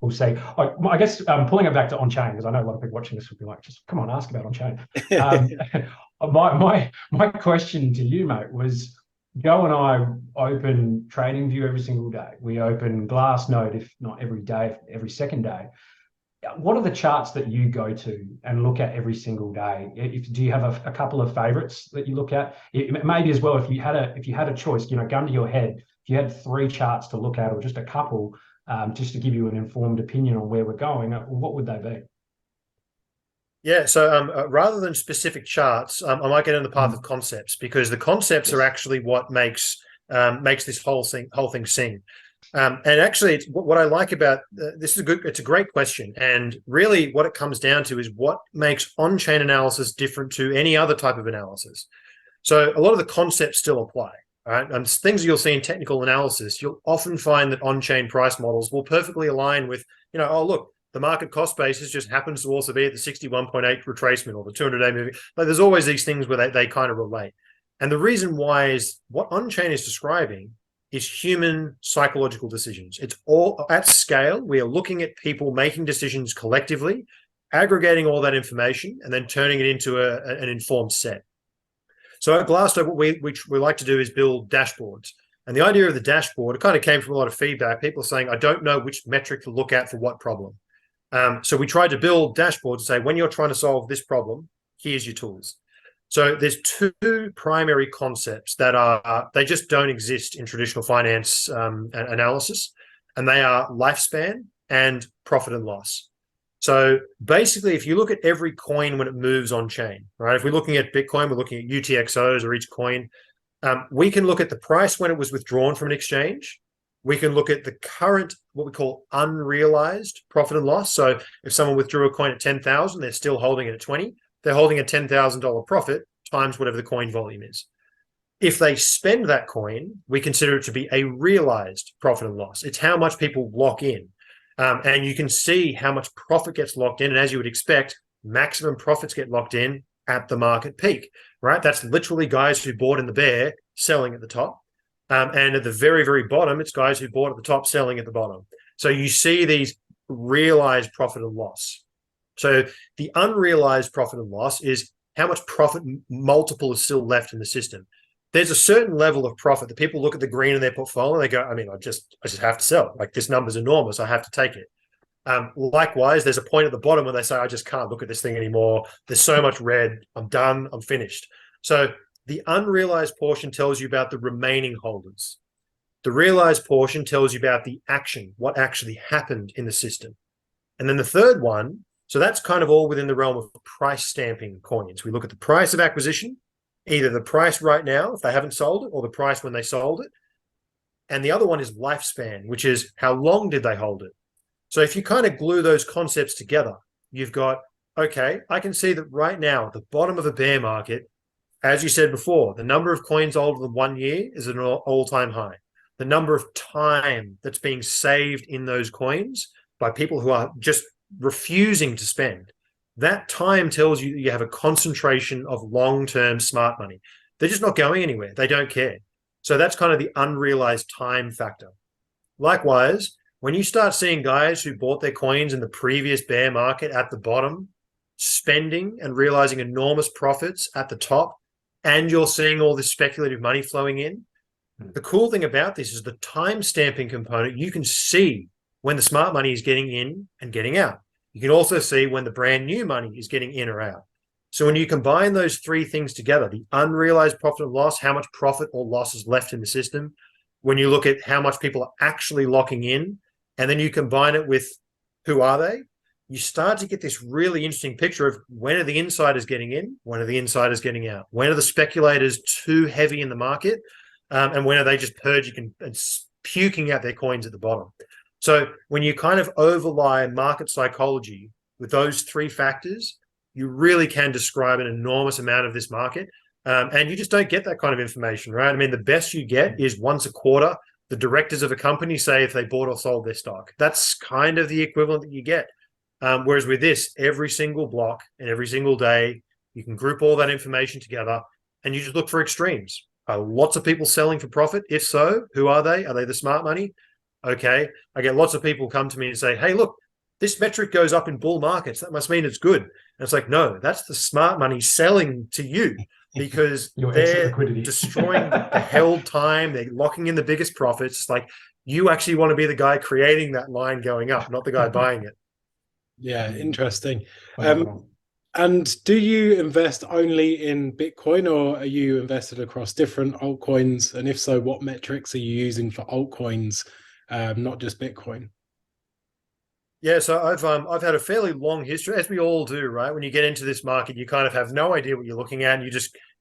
we'll see. I guess pulling it back to on-chain, because I know a lot of people watching this would be like, just come on, ask about on-chain. My question to you, mate, was Joe and I open TradingView every single day. We open Glassnode, if not every day, every second day. What are the charts that you go to and look at every single day? Do you have a couple of favorites that you look at? Maybe as well, if you had a choice, gun to your head, if you had three charts to look at, or just a couple, just to give you an informed opinion on where we're going, what would they be? Yeah, so rather than specific charts, I might get in the path of concepts, because the concepts are actually what makes this whole thing sing. And actually, what I like about this is it's a great question, and really what it comes down to is what makes on-chain analysis different to any other type of analysis. So a lot of the concepts still apply, right? And things you'll see in technical analysis, you'll often find that on-chain price models will perfectly align with, oh, look, the market cost basis just happens to also be at the 61.8 retracement or the 200-day moving. But there's always these things where they kind of relate. And the reason why is what on-chain is describing is human psychological decisions. It's all at scale. We are looking at people making decisions collectively, aggregating all that information, and then turning it into an informed set. So at Glassnode, what we like to do is build dashboards. And the idea of the dashboard, it kind of came from a lot of feedback. People saying, I don't know which metric to look at for what problem. So we tried to build dashboards to say, when you're trying to solve this problem, here's your tools. So there's two primary concepts that they just don't exist in traditional finance analysis, and they are lifespan and profit and loss. So basically, if you look at every coin when it moves on chain, right? If we're looking at Bitcoin, we're looking at UTXOs or each coin. We can look at the price when it was withdrawn from an exchange. We can look at the current, what we call unrealized profit and loss. So if someone withdrew a coin at 10,000, they're still holding it at 20. They're holding a $10,000 profit times whatever the coin volume is. If they spend that coin, we consider it to be a realized profit and loss. It's how much people lock in. And you can see how much profit gets locked in. And as you would expect, maximum profits get locked in at the market peak, right? That's literally guys who bought in the bear selling at the top. And at the very, very bottom, it's guys who bought at the top selling at the bottom. So you see these realized profit and loss. So the unrealized profit and loss is how much profit multiple is still left in the system. There's a certain level of profit that people look at the green in their portfolio and they go, I mean, I just have to sell. Like, this number's enormous. I have to take it. Likewise, there's a point at the bottom where they say, I just can't look at this thing anymore. There's so much red. I'm done. I'm finished. So the unrealized portion tells you about the remaining holders. The realized portion tells you about the action, what actually happened in the system. And then the third one, so that's kind of all within the realm of price stamping coins. We look at the price of acquisition, either the price right now, if they haven't sold it, or the price when they sold it. And the other one is lifespan, which is how long did they hold it? So if you kind of glue those concepts together, you've got, okay, I can see that right now, at the bottom of a bear market, as you said before, the number of coins older than 1 year is at an all-time high. The number of time that's being saved in those coins by people who are just refusing to spend, that time tells you that you have a concentration of long-term smart money. They're just not going anywhere. They don't care. So that's kind of the unrealized time factor. Likewise, when you start seeing guys who bought their coins in the previous bear market at the bottom, spending and realizing enormous profits at the top, and you're seeing all this speculative money flowing in, the cool thing about this is the time stamping component. You can see when the smart money is getting in and getting out. You can also see when the brand new money is getting in or out. So when you combine those three things together, the unrealized profit and loss, how much profit or loss is left in the system, when you look at how much people are actually locking in, and then you combine it with who are they, you start to get this really interesting picture of when are the insiders getting in, when are the insiders getting out, when are the speculators too heavy in the market, and when are they just purging and puking out their coins at the bottom. So when you kind of overlay market psychology with those three factors, you really can describe an enormous amount of this market. And you just don't get that kind of information, right? I mean, the best you get is once a quarter, the directors of a company say if they bought or sold their stock. That's kind of the equivalent that you get. Whereas with this, every single block and every single day, you can group all that information together and you just look for extremes. Are lots of people selling for profit? If so, who are they? Are they the smart money? Okay. I get lots of people come to me and say, hey, look, this metric goes up in bull markets. That must mean it's good. And it's like, no, that's the smart money selling to you because Your exit they're liquidity. destroying the held time. They're locking in the biggest profits. It's like you actually want to be the guy creating that line going up, not the guy buying it. Yeah, interesting. Wow. And do you invest only in Bitcoin, or are you invested across different altcoins? And if so, what metrics are you using for altcoins, not just Bitcoin? Yeah, so I've had a fairly long history, as we all do, right? When you get into this market, you kind of have no idea what you're looking at, and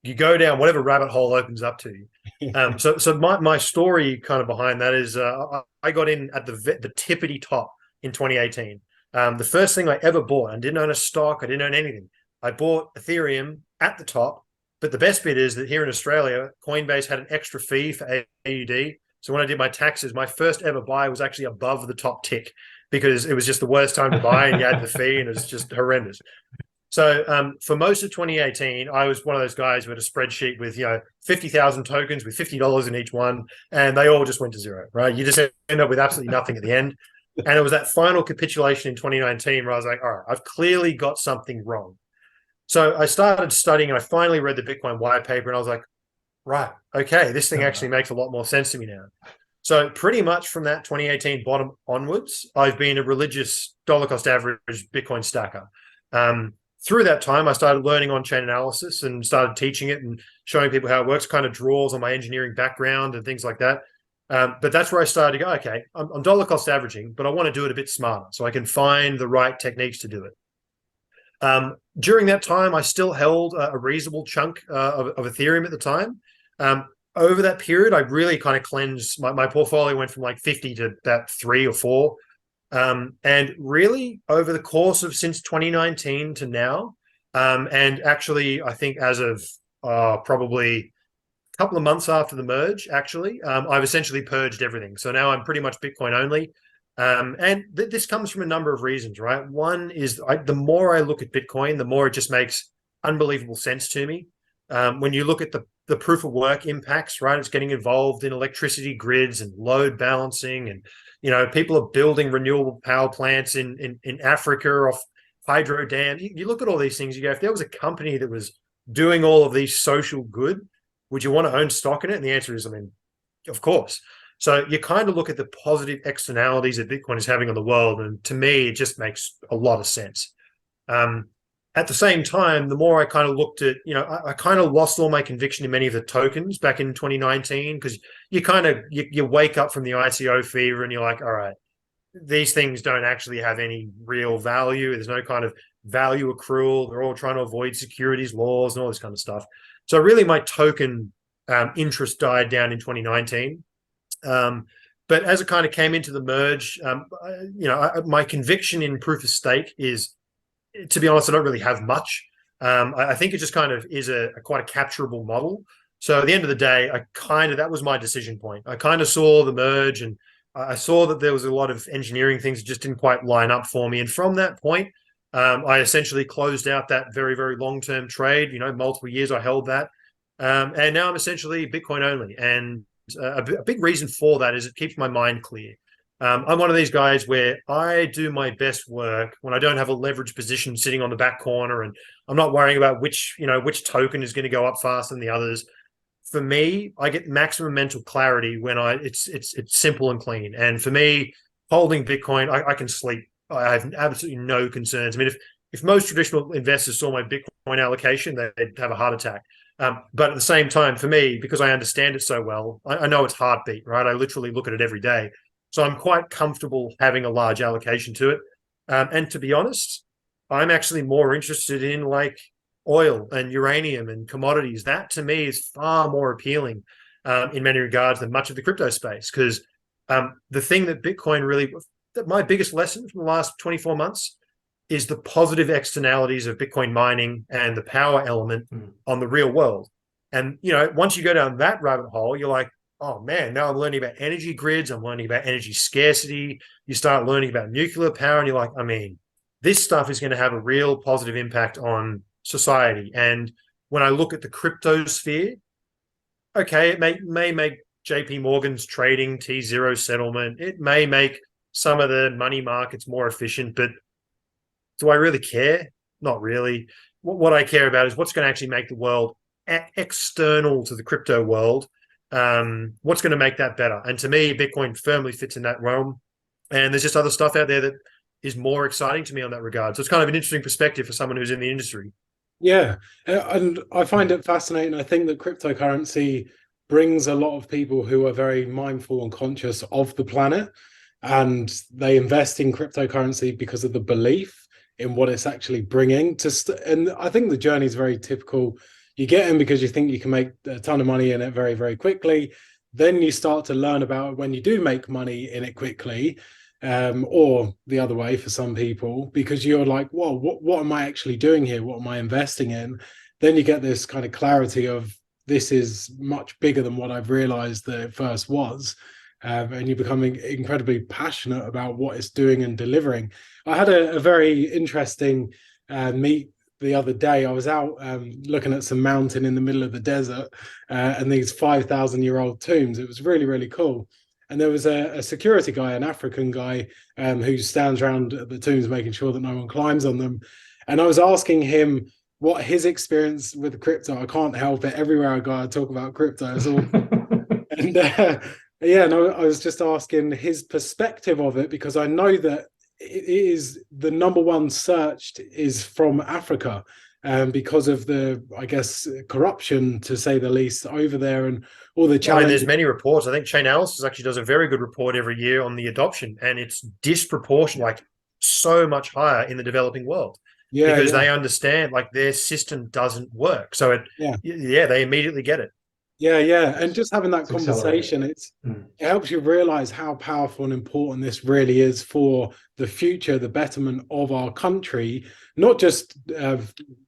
you go down whatever rabbit hole opens up to you. So my story kind of behind that is I got in at the tippity top in 2018. The first thing I ever bought, I didn't own a stock, I didn't own anything. I bought Ethereum at the top, but the best bit is that here in Australia, Coinbase had an extra fee for AUD. So when I did my taxes, my first ever buy was actually above the top tick because it was just the worst time to buy, and you had the fee, and it was just horrendous. So for most of 2018, I was one of those guys with a spreadsheet with 50,000 tokens with $50 in each one, and they all just went to zero. Right? You just end up with absolutely nothing at the end. And it was that final capitulation in 2019 where I was like, all right, I've clearly got something wrong. So I started studying, and I finally read the Bitcoin white paper, and I was like, right, okay, this thing actually makes a lot more sense to me now. So pretty much from that 2018 bottom onwards, I've been a religious dollar cost average Bitcoin stacker. Through that time, I started learning on-chain analysis and started teaching it and showing people how it works, kind of draws on my engineering background and things like that. But that's where I started to go, okay, I'm dollar cost averaging, but I want to do it a bit smarter so I can find the right techniques to do it. During that time, I still held a reasonable chunk of Ethereum at the time. Over that period, I really kind of cleansed my portfolio, went from like 50 to about 3 or 4. And really over the course of since 2019 to now, and actually I think as of probably a couple of months after the merge, actually, I've essentially purged everything. So now I'm pretty much Bitcoin only. And this comes from a number of reasons, right? One is the more I look at Bitcoin, the more it just makes unbelievable sense to me. When you look at the proof of work impacts, right? It's getting involved in electricity grids and load balancing, and people are building renewable power plants in Africa off hydro dams. You look at all these things, you go, if there was a company that was doing all of these social good, would you want to own stock in it? And the answer is, I mean, of course. So you kind of look at the positive externalities that Bitcoin is having on the world, and to me, it just makes a lot of sense. At the same time, the more I kind of looked at, I kind of lost all my conviction in many of the tokens back in 2019 because you kind of you wake up from the ICO fever and you're like, all right, these things don't actually have any real value. There's no kind of value accrual. They're all trying to avoid securities laws and all this kind of stuff. So really, my token interest died down in 2019. But as it kind of came into the merge, my conviction in proof of stake is, to be honest, I don't really have much. I think it just kind of is quite a capturable model. So at the end of the day, that was my decision point. I kind of saw the merge, and I saw that there was a lot of engineering things that just didn't quite line up for me. And from that point, I essentially closed out that very, very long-term trade. Multiple years I held that. And now I'm essentially Bitcoin only. And a big reason for that is it keeps my mind clear. I'm one of these guys where I do my best work when I don't have a leveraged position sitting on the back corner, and I'm not worrying about which token is going to go up faster than the others. For me, I get maximum mental clarity when it's simple and clean. And for me, holding Bitcoin, I can sleep. I have absolutely no concerns. I mean, if most traditional investors saw my Bitcoin allocation, they'd have a heart attack. But at the same time, for me, because I understand it so well, I know its heartbeat, right? I literally look at it every day. So I'm quite comfortable having a large allocation to it. And to be honest, I'm actually more interested in like oil and uranium and commodities. That to me is far more appealing in many regards than much of the crypto space. Because the thing that Bitcoin really, my biggest lesson from the last 24 months is the positive externalities of Bitcoin mining and the power element on the real world. And, once you go down that rabbit hole, you're like, oh man, now I'm learning about energy grids. I'm learning about energy scarcity. You start learning about nuclear power, and you're like, I mean, this stuff is going to have a real positive impact on society. And when I look at the crypto sphere, okay, it may make JP Morgan's trading T0 settlement. It may make some of the money markets more efficient, but do I really care? Not really. What I care about is what's going to actually make the world external to the crypto world. What's going to make that better? And to me, Bitcoin firmly fits in that realm. And there's just other stuff out there that is more exciting to me on that regard. So it's kind of an interesting perspective for someone who's in the industry. Yeah, and I find it fascinating. I think that cryptocurrency brings a lot of people who are very mindful and conscious of the planet, and they invest in cryptocurrency because of the belief in what it's actually bringing and I think the journey is very typical. You get in because you think you can make a ton of money in it very, very quickly. Then you start to learn about when you do make money in it quickly, or the other way for some people, because you're like, well, what am I actually doing here? What am I investing in? Then you get this kind of clarity of this is much bigger than what I've realized that it first was. And you're becoming incredibly passionate about what it's doing and delivering. I had a very interesting meet the other day. I was out looking at some mountain in the middle of the desert and these 5,000-year-old tombs. It was really, really cool. And there was a security guy, an African guy, who stands around the tombs making sure that no one climbs on them. And I was asking him what his experience with crypto. I can't help it. Everywhere I go, I talk about crypto. It's all and yeah, no, I was just asking his perspective of it because I know that it is the number one searched is from Africa, because of the, I guess, corruption, to say the least, over there and all the challenges. There's many reports. I think Chainalysis actually does a very good report every year on the adoption, and it's disproportionate, like so much higher in the developing world. Yeah, because they understand like their system doesn't work. So they immediately get it. Yeah. And just having that conversation, it helps you realize how powerful and important this really is for the future, the betterment of our country, not just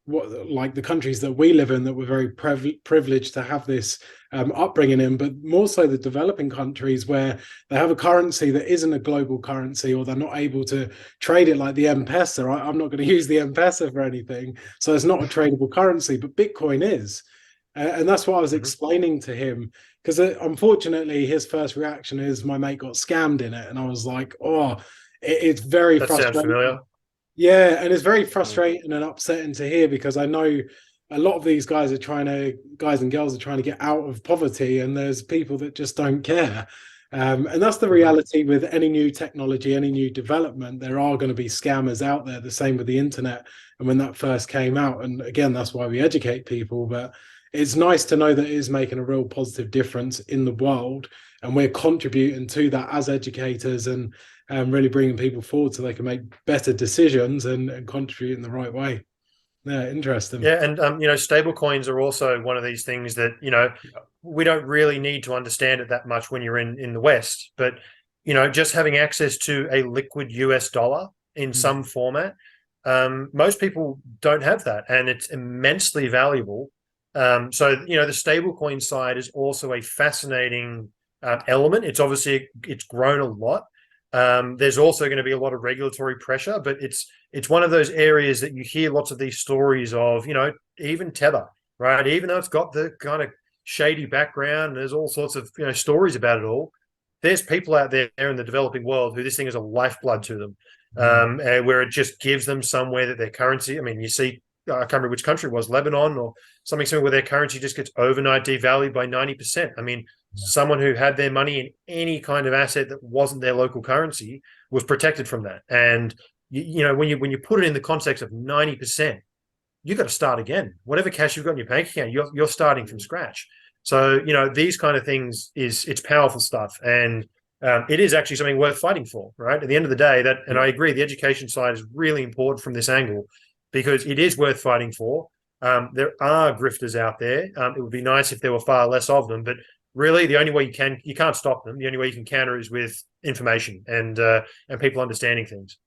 like the countries that we live in that we're very privileged to have this upbringing in, but more so the developing countries where they have a currency that isn't a global currency, or they're not able to trade it like the M-Pesa. I'm not going to use the M-Pesa for anything, so it's not a tradable currency, but Bitcoin is. And that's what I was explaining to him, because unfortunately his first reaction is my mate got scammed in it. And I was like, oh, it's very frustrating. Sounds familiar. Yeah, and it's very frustrating and upsetting to hear, because I know a lot of these guys and girls are trying to get out of poverty, and there's people that just don't care. And that's the reality with any new technology, any new development. There are going to be scammers out there, the same with the internet. And when that first came out, and again, that's why we educate people, but it's nice to know that it is making a real positive difference in the world, and we're contributing to that as educators, and really bringing people forward so they can make better decisions and contribute in the right way. Yeah, interesting. Yeah, and stable coins are also one of these things that we don't really need to understand it that much when you're in the West, but just having access to a liquid US dollar in some format, most people don't have that, and it's immensely valuable. So the stablecoin side is also a fascinating element. It's obviously it's grown a lot. There's also going to be a lot of regulatory pressure, but it's one of those areas that you hear lots of these stories of. Even Tether, right? Even though it's got the kind of shady background, and there's all sorts of stories about it all. There's people out there in the developing world who this thing is a lifeblood to them, where it just gives them somewhere that their currency. I mean, you see. I can't remember which country it was, Lebanon or something similar, where their currency just gets overnight devalued by 90%. I mean, someone who had their money in any kind of asset that wasn't their local currency was protected from that. And when you put it in the context of 90%, you got to start again. Whatever cash you've got in your bank account, you're starting from scratch. So these kind of things it's powerful stuff, and it is actually something worth fighting for. Right at the end of the day, and I agree, the education side is really important from this angle, because it is worth fighting for. There are grifters out there. It would be nice if there were far less of them, but really the only way you can't stop them. The only way you can counter is with information and people understanding things.